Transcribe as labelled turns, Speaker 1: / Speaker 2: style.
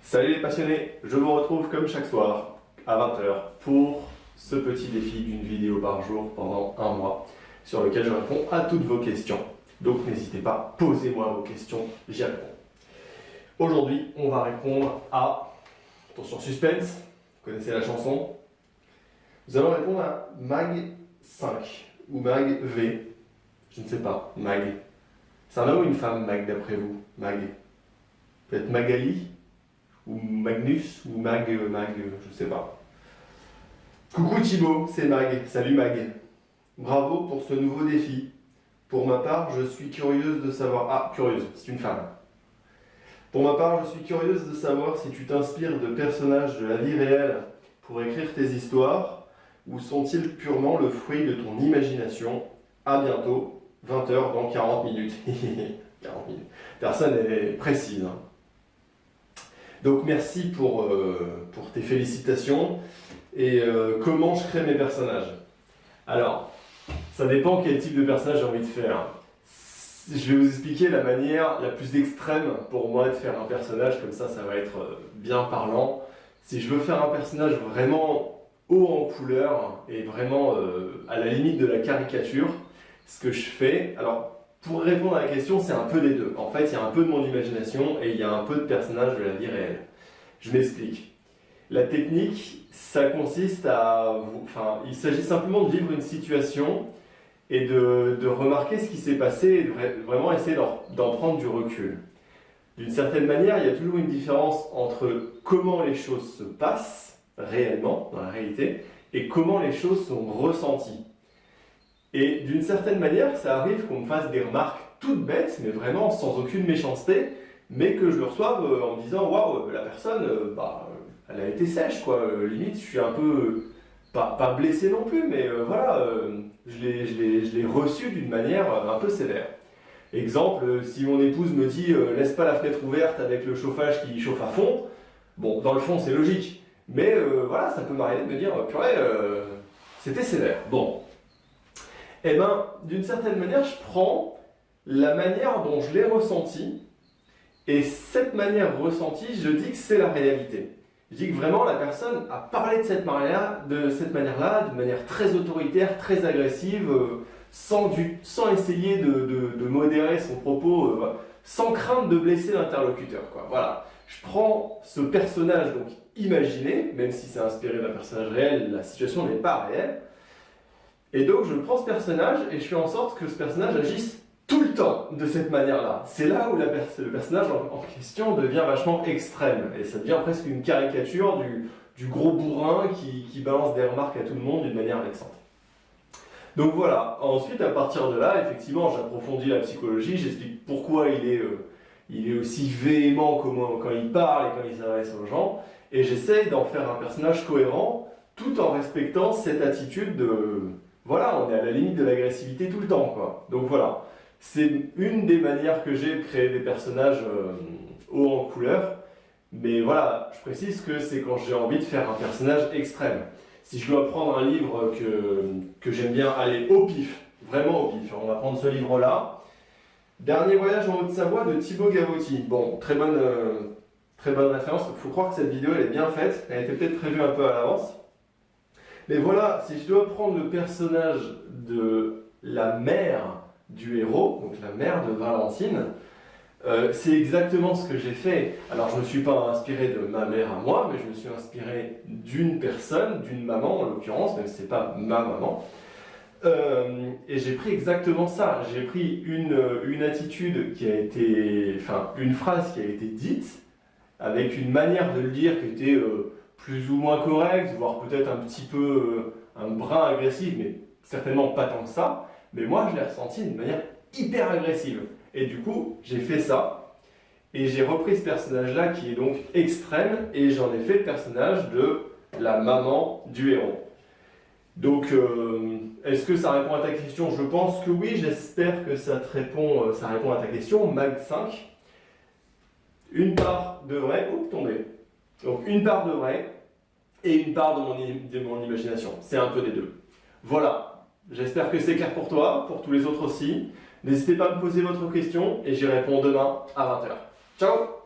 Speaker 1: Salut les passionnés, je vous retrouve comme chaque soir à 20 h pour ce petit défi d'une vidéo par jour pendant un mois sur lequel je réponds à toutes vos questions. Donc n'hésitez pas, posez-moi vos questions, j'y réponds. Aujourd'hui, on va répondre à, attention suspense, vous connaissez la chanson. Nous allons répondre à Mag 5 ou Mag V, je ne sais pas, Mag. C'est un homme ou une femme Mag d'après vous? Mag. Peut-être Magali? Ou Magnus, ou Mag, je sais pas. Coucou Thibaut, c'est Mag. Salut Mag. Bravo pour ce nouveau défi. Pour ma part, je suis curieuse de savoir... Ah, curieuse, c'est une femme. Pour ma part, je suis curieuse de savoir si tu t'inspires de personnages de la vie réelle pour écrire tes histoires, ou sont-ils purement le fruit de ton imagination? À bientôt, 20 h dans 40 minutes. 40 minutes. Personne n'est précise. Hein. Donc merci pour tes félicitations. Et comment je crée mes personnages? Alors, ça dépend quel type de personnage j'ai envie de faire. Je vais vous expliquer la manière la plus extrême pour moi de faire un personnage, comme ça va être bien parlant. Si je veux faire un personnage vraiment haut en couleur et vraiment à la limite de la caricature, ce que je fais... Alors, pour répondre à la question, c'est un peu des deux. En fait, il y a un peu de mon imagination et il y a un peu de personnage de la vie réelle. Je m'explique. La technique, ça consiste à... Enfin, il s'agit simplement de vivre une situation et de remarquer ce qui s'est passé et de vraiment essayer d'en prendre du recul. D'une certaine manière, il y a toujours une différence entre comment les choses se passent réellement, dans la réalité, et comment les choses sont ressenties. Et d'une certaine manière, ça arrive qu'on me fasse des remarques toutes bêtes, mais vraiment sans aucune méchanceté, mais que je le reçoive en me disant « Waouh, la personne, elle a été sèche, quoi. Limite, je suis un peu, pas blessé non plus, mais voilà, je l'ai reçu d'une manière un peu sévère. » Exemple, si mon épouse me dit « Laisse pas la fenêtre ouverte avec le chauffage qui chauffe à fond », bon, dans le fond, c'est logique, mais voilà, ça peut m'arriver de me dire « Purée, c'était sévère. » Bon. Eh bien, d'une certaine manière, je prends la manière dont je l'ai ressenti, et cette manière ressentie, je dis que c'est la réalité. Je dis que vraiment la personne a parlé de cette manière-là, d'une manière très autoritaire, très agressive, sans essayer de modérer son propos, sans crainte de blesser l'interlocuteur, quoi. Voilà. Je prends ce personnage donc imaginé, même si c'est inspiré d'un personnage réel, la situation n'est pas réelle. Et donc je prends ce personnage et je fais en sorte que ce personnage agisse tout le temps de cette manière-là. C'est là où le personnage en question devient vachement extrême. Et ça devient presque une caricature du gros bourrin qui balance des remarques à tout le monde d'une manière vexante. Donc voilà, ensuite à partir de là, effectivement, j'approfondis la psychologie, j'explique pourquoi il est aussi véhément quand il parle et quand il s'adresse aux gens. Et j'essaye d'en faire un personnage cohérent tout en respectant cette attitude de... Voilà, on est à la limite de l'agressivité tout le temps, quoi. Donc voilà, c'est une des manières que j'ai de créer des personnages hauts en couleur. Mais voilà, je précise que c'est quand j'ai envie de faire un personnage extrême. Si je dois prendre un livre que j'aime bien aller au pif, vraiment au pif, on va prendre ce livre-là. Dernier voyage en Haute-Savoie de Thibaut Gavotti. Bon, très bonne référence. Il faut croire que cette vidéo elle est bien faite. Elle était peut-être prévue un peu à l'avance. Mais voilà, si je dois prendre le personnage de la mère du héros, donc la mère de Valentine, c'est exactement ce que j'ai fait. Alors je ne me suis pas inspiré de ma mère à moi, mais je me suis inspiré d'une personne, d'une maman en l'occurrence, même si ce n'est pas ma maman. Et j'ai pris exactement ça. J'ai pris une attitude qui a été... Enfin, une phrase qui a été dite, avec une manière de le dire qui était... plus ou moins correct, voire peut-être un petit peu un brin agressif, mais certainement pas tant que ça. Mais moi, je l'ai ressenti d'une manière hyper agressive. Et du coup, j'ai fait ça. Et j'ai repris ce personnage-là qui est donc extrême, et j'en ai fait le personnage de la maman du héros. Donc, est-ce que ça répond à ta question? Je pense que oui, j'espère que ça répond à ta question. Mag 5. Une part de vrai, tombé. Donc une part de vrai et une part de mon imagination. C'est un peu des deux. Voilà, j'espère que c'est clair pour toi, pour tous les autres aussi. N'hésitez pas à me poser votre question et j'y réponds demain à 20 h. Ciao!